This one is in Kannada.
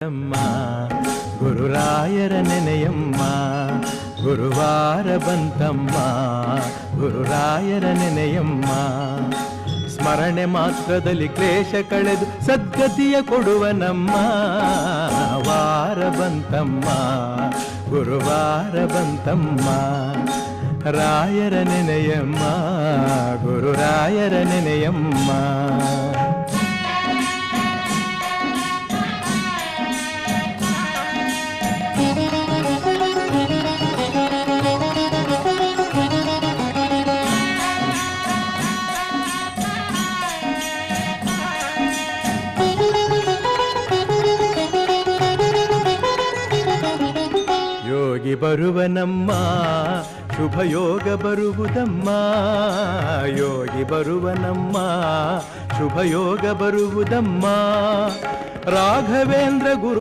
ಅಮ್ಮ ಗುರುರಾಯರ ನೆನೆಯಮ್ಮ ಗುರುವಾರ ಬಂತಮ್ಮ ಗುರುರಾಯರ ನೆನೆಯಮ್ಮ ಸ್ಮರಣೆ ಮಾತ್ರದಲ್ಲಿ ಕ್ಲೇಶ ಕಳೆದು ಸದ್ಗತಿಯ ಕೊಡುವ ನಮ್ಮ ವಾರ ಬಂತಮ್ಮ ಗುರುವಾರ ಬಂತಮ್ಮ ರಾಯರ ನೆನೆಯಮ್ಮ ಗುರುರಾಯರ ನೆನೆಯಮ್ಮ. ಯೋಗಿ ಬರುವನಮ್ಮ ಶುಭ ಯೋಗ ಬರುವುದಮ್ಮ ಯೋಗಿ ಬರುವನಮ್ಮ ಶುಭ ಯೋಗ ಬರುವುದಮ್ಮ ರಾಘವೇಂದ್ರ ಗುರು